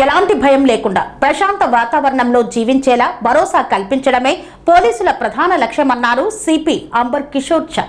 ఎలాంటి భయం లేకుండా ప్రశాంత వాతావరణంలో జీవించేలా భరోసా కల్పించడమే పోలీసుల ప్రధాన లక్ష్యమన్నారు సిపి అంబర్ కిషోర్ ఝా.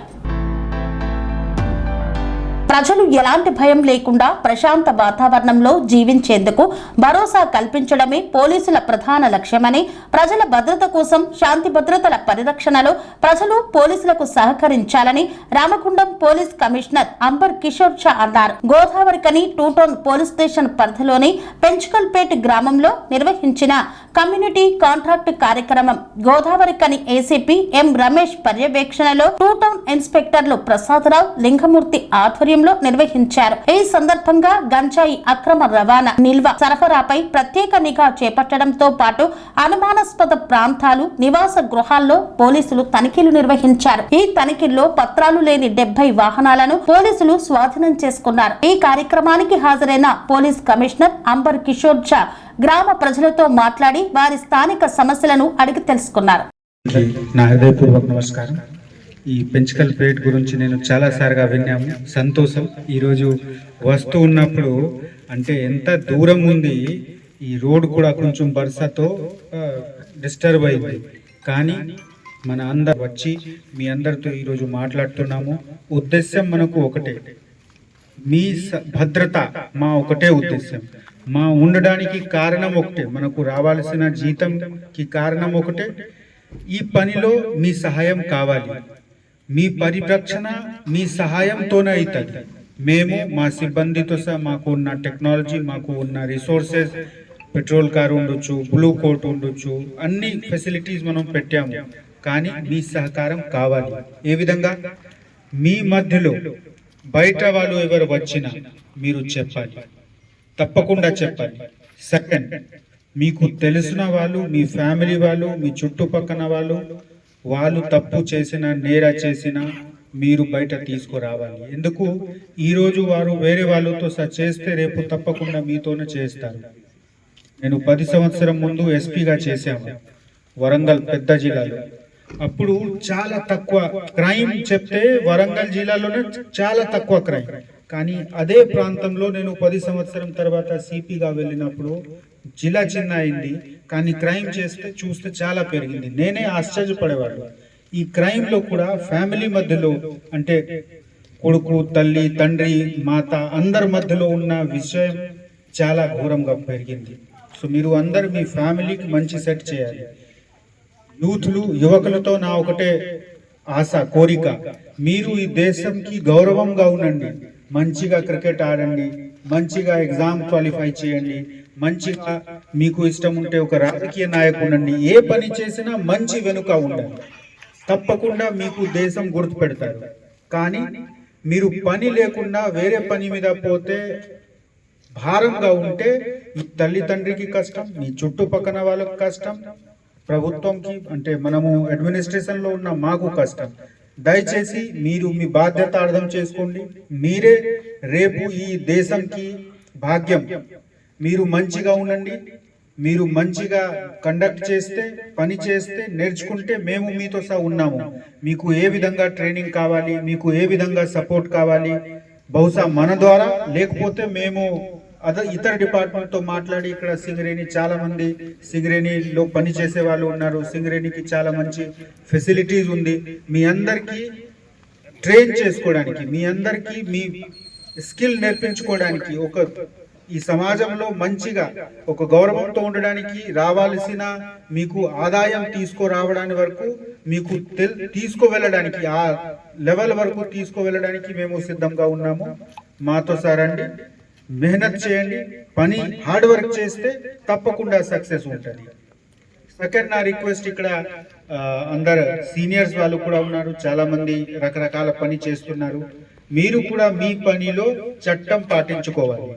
ప్రజలు ఎలాంటి భయం లేకుండా ప్రశాంత వాతావరణంలో జీవించేందుకు భరోసా కల్పించడమే పోలీసుల ప్రధాన లక్ష్యమని, ప్రజల భద్రత కోసం శాంతి భద్రతల పరిరక్షణలో ప్రజలు పోలీసులకు సహకరించాలని రామగుండం పోలీస్ కమిషనర్ అంబర్ కిషోర్ ఝా అన్నారు. Godavarikhani two town police station పరిధిలోని పెంచుకల్పేట గ్రామంలో నిర్వహించిన కమ్యూనిటీ కాంట్రాక్ట్ కార్యక్రమం గోదావరికని ఏసీపీ ఎం రమేష్ పర్యవేక్షణలో టూ టౌన్ ఇన్స్పెక్టర్లు ప్రసాదరావు, లింగమూర్తి ఆధ్వర్యంలో నిర్వహించారు. ఈ సందర్భంగా గంజాయి అక్రమ రవాణా, నిల్వ, సరఫరాపై ప్రత్యేక నిఘా చేపట్టడంతో పాటు అనుమానాస్పద ప్రాంతాలు, నివాస గృహాల్లో పోలీసులు తనిఖీలు నిర్వహించారు. ఈ తనిఖీల్లో పత్రాలు లేని 70 వాహనాలను పోలీసులు స్వాధీనం చేసుకున్నారు. ఈ కార్యక్రమానికి హాజరైన పోలీస్ కమిషనర్ అంబర్ కిషోర్ ఝా గ్రామ ప్రజలతో మాట్లాడి వారి స్థానిక సమస్యలను అడిగి తెలుసుకున్నారు. నా హృదయపూర్వక నమస్కారం. ఈ పెంచుకల్పేట గురించి నేను చాలాసార్లు విన్నాము. సంతోషం. ఈరోజు వస్తూ ఉన్నప్పుడు అంటే ఎంత దూరం ఉంది, ఈ రోడ్ కూడా కొంచెం బర్సాతో డిస్టర్బ్ అయింది. కానీ మన అందరు వచ్చి మీ అందరితో ఈరోజు మాట్లాడుతున్నాము. ఉద్దేశం మనకు ఒకటే, మీ భద్రత మా ఒకటే ఉద్దేశం. మా ఉండడానికి కారణం ఒకటే, మనకు రావాల్సిన జీతంకి కారణం ఒకటే. ఈ పనిలో మీ సహాయం కావాలి. మీ పరిరక్షణ మీ సహాయంతోనే అవుతుంది. మేము మా సిబ్బందితో సహా మాకు ఉన్న టెక్నాలజీ, మాకు ఉన్న రిసోర్సెస్, పెట్రోల్ కార్ ఉండొచ్చు, బ్లూ కోట్ ఉండొచ్చు, అన్ని ఫెసిలిటీస్ మనం పెట్టాము. కానీ మీ సహకారం కావాలి. ఏ విధంగా? మీ మధ్యలో బయట వాళ్ళు ఎవరు వచ్చినా మీరు చెప్పాలి, తప్పకుండా చెప్పాలి. సెకండ్, మీకు తెలిసిన వాళ్ళు, మీ ఫ్యామిలీ వాళ్ళు, మీ చుట్టుపక్కన వాళ్ళు తప్పు చేసిన, నేర చేసిన మీరు బయట తీసుకురావాలి. ఎందుకు? ఈరోజు వారు వేరే వాళ్ళతో చేస్తే రేపు తప్పకుండా మీతోనే చేస్తారు. నేను 10 సంవత్సరం ముందు ఎస్పీగా చేశాను వరంగల్ పెద్ద జిల్లాలో. అప్పుడు చాలా తక్కువ క్రైమ్ చెప్తే వరంగల్ జిల్లాలోనే చాలా తక్కువ క్రైమ్. కానీ అదే ప్రాంతంలో నేను 10 సంవత్సరం తర్వాత సిపిగా వెళ్ళినప్పుడు జిల్లా చిన్న అయింది, కానీ క్రైమ్ చూస్తే చాలా పెరిగింది. నేనే ఆశ్చర్యపడేవాడు. ఈ క్రైమ్ లో కూడా ఫ్యామిలీ మధ్యలో అంటే కొడుకు, తల్లి, తండ్రి, మాత అందరి మధ్యలో ఉన్న విషయం చాలా ఘోరంగా పెరిగింది. సో మీరు అందరు మీ ఫ్యామిలీకి మంచి సెట్ చేయాలి. యువకులతో నా ఒకటే ఆశ, కోరిక, మీరు ఈ దేశంకి గౌరవంగా ఉండండి. మంచిగా క్రికెట్ ఆడండి, మంచిగా ఎగ్జామ్ క్వాలిఫై చేయండి, మంచిగా మీకు ఇష్టం ఉంటే ఒక రాజకీయ నాయకుడు ఉండండి. ఏ పని చేసినా మంచి వెనుక ఉండాలి. తప్పకుండా మీకు దేశం గుర్తు పెడతారు. కానీ మీరు పని లేకుండా వేరే పని మీద పోతే, భారంగా ఉంటే మీ తల్లిదండ్రికి కష్టం, మీ చుట్టుపక్కన వాళ్ళకు కష్టం, ప్రభుత్వంకి అంటే మనము అడ్మినిస్ట్రేషన్ లో ఉన్న మాకు కష్టం. దయచేసి మీరు మీ బాధ్యత అర్థం చేసుకోండి. మీరే రేపు ఈ దేశంకి భాగ్యం. మీరు మంచిగా ఉండండి. మీరు మంచిగా కండక్ట్ చేస్తే, పని చేస్తే, నేర్చుకుంటే మేము మీతో సహా ఉన్నాము. మీకు ఏ విధంగా ట్రైనింగ్ కావాలి, మీకు ఏ విధంగా సపోర్ట్ కావాలి, బహుశా మన ద్వారా లేకపోతే మేము ఇతర డిపార్ట్మెంట్ తో మాట్లాడి, ఇక్కడ సింగరేణి చాలా మంది సింగరేణిలో పని చేసే వాళ్ళు ఉన్నారు. సింగరేణికి చాలా మంచి ఫెసిలిటీస్ ఉంది. మీ అందరికీ ట్రైన్ చేసుకోవడానికి, మీ అందరికీ మీ స్కిల్ నేర్పించుకోవడానికి, ఈ సమాజంలో మంచిగా ఒక గౌరవంతో ఉండడానికి, రావాల్సిన మీకు ఆదాయం తీసుకురావడానికి వరకు, మీకు తీసుకువెళ్ళడానికి, ఆ లెవెల్ వరకు తీసుకువెళ్ళడానికి మేము సిద్ధంగా ఉన్నాము. మాతో సారండి, మెహనత్ చేయండి, పని హార్డ్ వర్క్ చేస్తే తప్పకుండా సక్సెస్ ఉంటుంది. సెకండ్, నా రిక్వెస్ట్, ఇక్కడ అందరు సీనియర్స్ వాళ్ళు కూడా ఉన్నారు, చాలా మంది రకరకాల పని చేస్తున్నారు. మీరు కూడా మీ పనిలో చట్టం పాటించుకోవాలి.